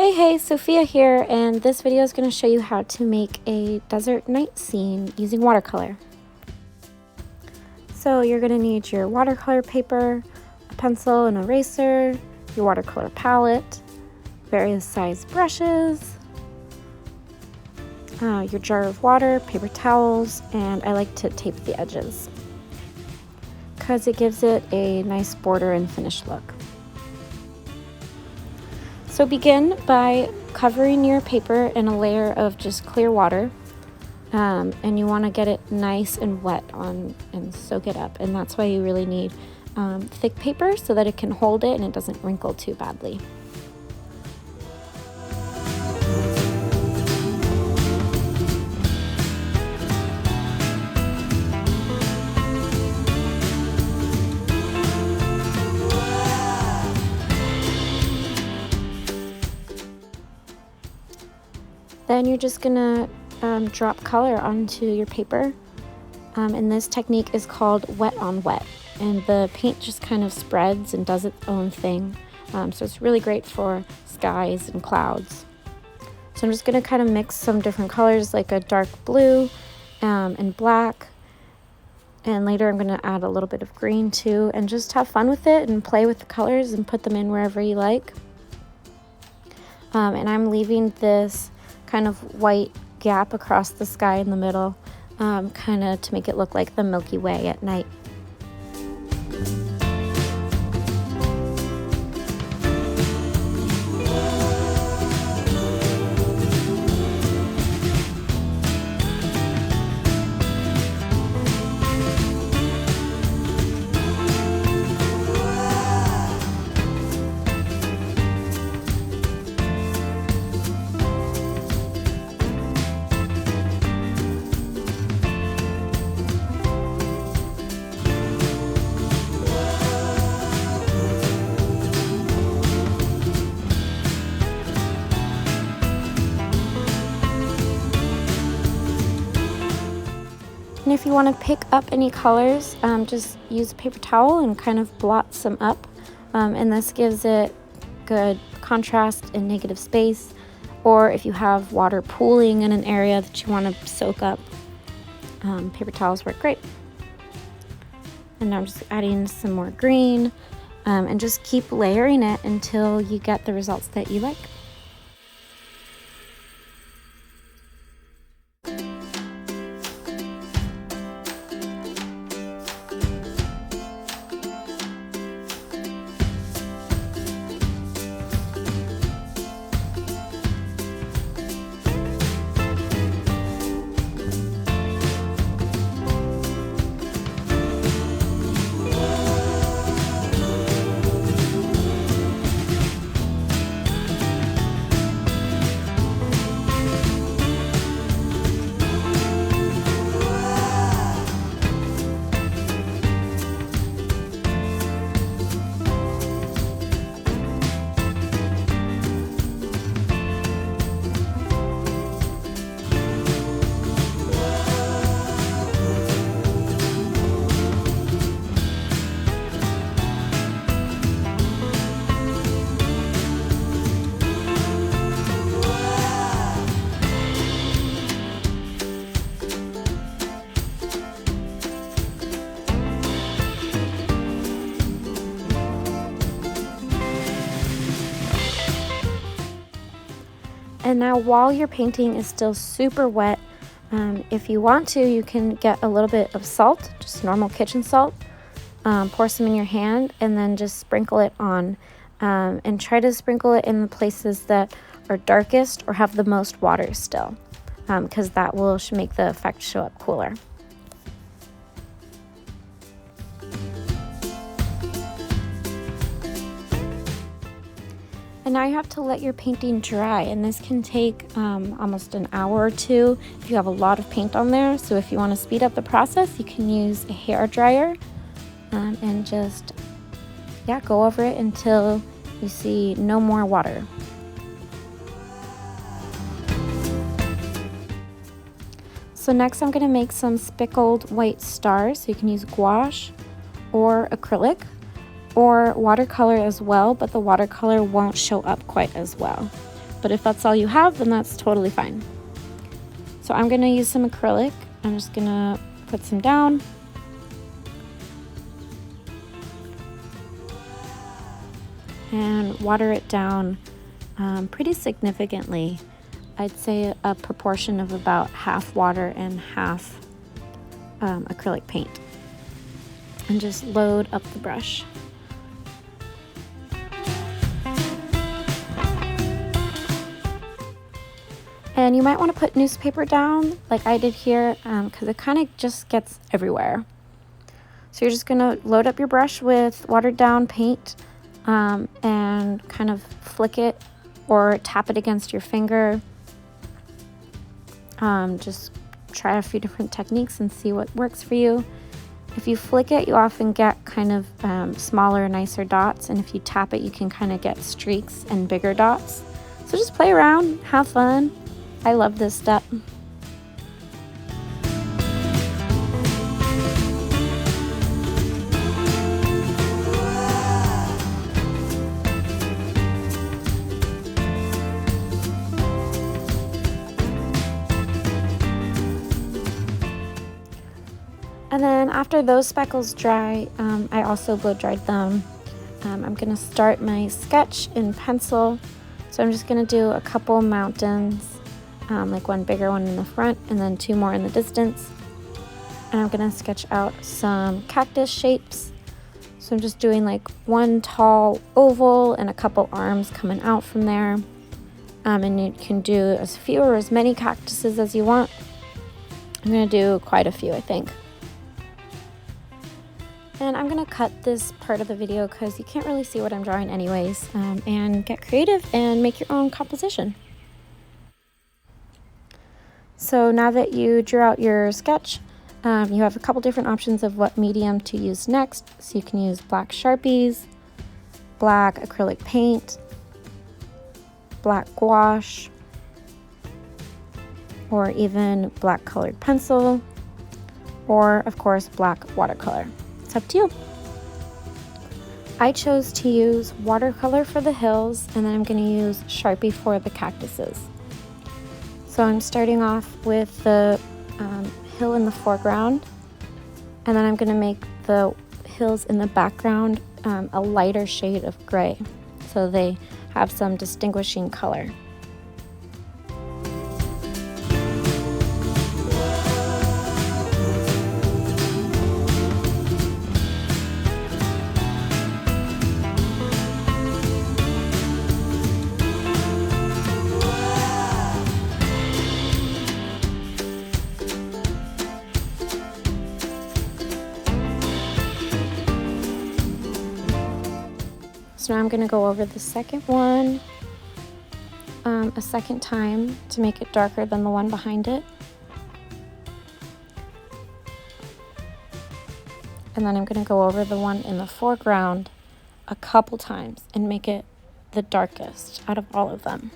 Hey, Sophia here, and this video is going to show you how to make a desert night scene using watercolor. So you're going to need your watercolor paper, a pencil and eraser, your watercolor palette, various size brushes, your jar of water, paper towels, and I like to tape the edges because it gives it a nice border and finish look. So begin by covering your paper in a layer of just clear water, and you want to get it nice and wet on and soak it up, and that's why you really need thick paper so that it can hold it and it doesn't wrinkle too badly. Then you're just gonna drop color onto your paper, and this technique is called wet on wet, and the paint just kind of spreads and does its own thing, so it's really great for skies and clouds. So I'm just gonna kind of mix some different colors like a dark blue and black, and later I'm gonna add a little bit of green too, and just have fun with it and play with the colors and put them in wherever you like. And I'm leaving this kind of white gap across the sky in the middle, kind of to make it look like the Milky Way at night. And if you want to pick up any colors, just use a paper towel and kind of blot some up, and this gives it good contrast and negative space. Or if you have water pooling in an area that you want to soak up, paper towels work great. And now I'm just adding some more green, and just keep layering it until you get the results that you like. And now while your painting is still super wet, if you want to, you can get a little bit of salt, just normal kitchen salt, pour some in your hand, and then just sprinkle it on, and try to sprinkle it in the places that are darkest or have the most water still, because that will make the effect show up cooler. And now you have to let your painting dry, and this can take almost an hour or two if you have a lot of paint on there. So if you want to speed up the process, you can use a hair dryer, and just go over it until you see no more water. So next I'm going to make some speckled white stars. So you can use gouache or acrylic or watercolor as well, but the watercolor won't show up quite as well. but if that's all you have, then that's totally fine. So I'm gonna use some acrylic. I'm just gonna put some down. And water it down pretty significantly. I'd say a proportion of about half water and half acrylic paint. And just load up the brush. And you might want to put newspaper down like I did here because it kind of just gets everywhere. So you're just going to load up your brush with watered down paint and kind of flick it or tap it against your finger. Just try a few different techniques and see what works for you. If you flick it, you often get kind of smaller, nicer dots, and if you tap it, you can kind of get streaks and bigger dots. So just play around, have fun. I love this step. And then after those speckles dry, I also blow dried them. I'm gonna start my sketch in pencil. So I'm just gonna do a couple mountains, like one bigger one in the front and then two more in the distance. And I'm gonna sketch out some cactus shapes. So I'm just doing like one tall oval and a couple arms coming out from there. And you can do as few or as many cactuses as you want. I'm gonna do quite a few, I think. And I'm gonna cut this part of the video because you can't really see what I'm drawing anyways, and get creative and make your own composition. So now that you drew out your sketch, you have a couple different options of what medium to use next. So you can use black Sharpies, black acrylic paint, black gouache, or even black colored pencil, or of course black watercolor. It's up to you. I chose to use watercolor for the hills, and then I'm going to use Sharpie for the cactuses. So I'm starting off with the hill in the foreground, and then I'm going to make the hills in the background a lighter shade of gray, so they have some distinguishing color. So now I'm going to go over the second one a second time to make it darker than the one behind it. And then I'm going to go over the one in the foreground a couple times and make it the darkest out of all of them.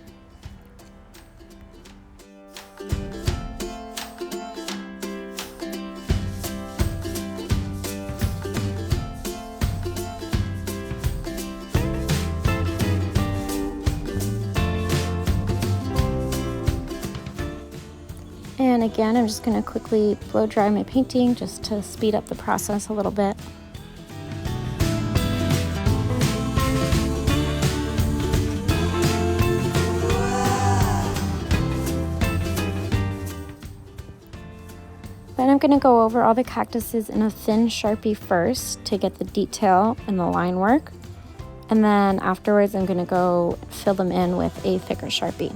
And again, I'm just going to quickly blow dry my painting just to speed up the process a little bit. Then I'm going to go over all the cactuses in a thin Sharpie first to get the detail and the line work. And then afterwards, I'm going to go fill them in with a thicker Sharpie.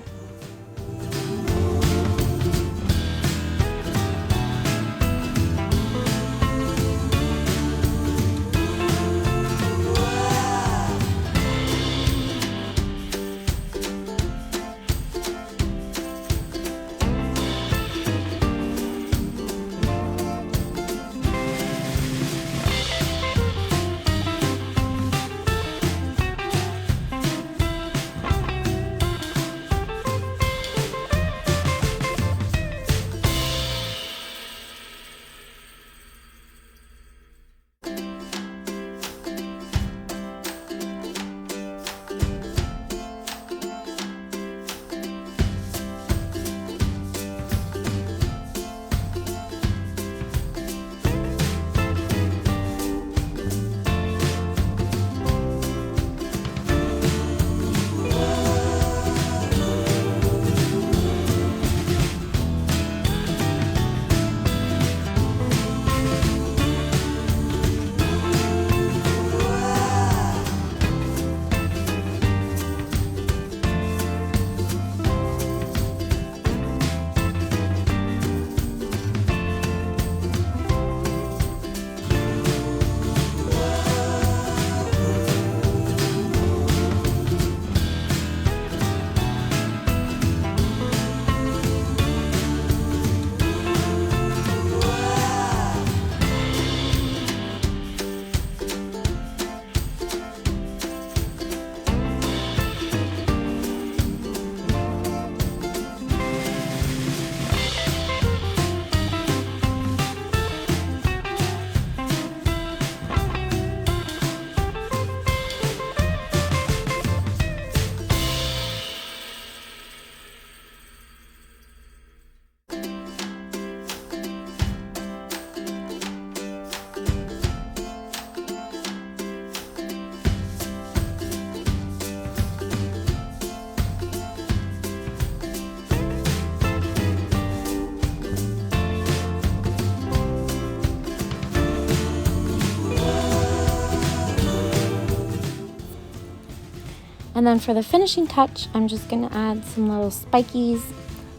And then for the finishing touch, I'm just gonna add some little spikies.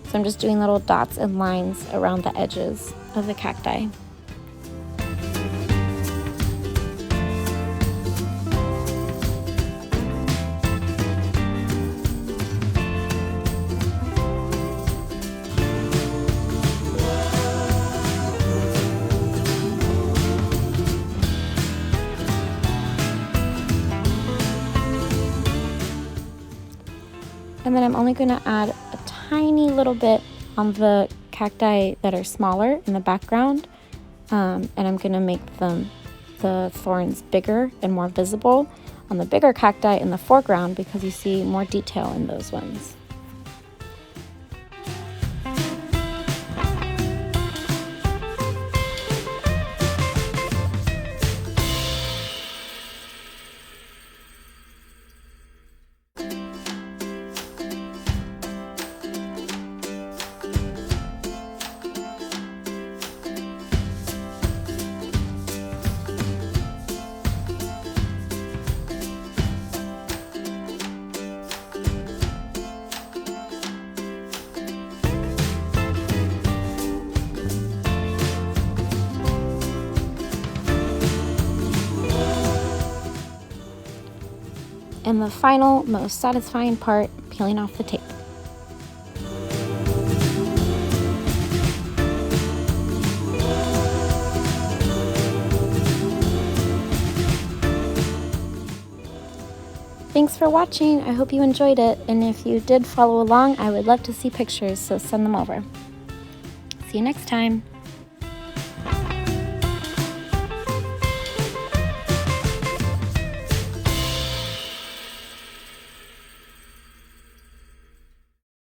So I'm just doing little dots and lines around the edges of the cacti. And then I'm only going to add a tiny little bit on the cacti that are smaller in the background. And I'm going to make the thorns bigger and more visible on the bigger cacti in the foreground because you see more detail in those ones. And the final, most satisfying part, peeling off the tape. Thanks for watching. I hope you enjoyed it. And if you did follow along, I would love to see pictures, so send them over. See you next time.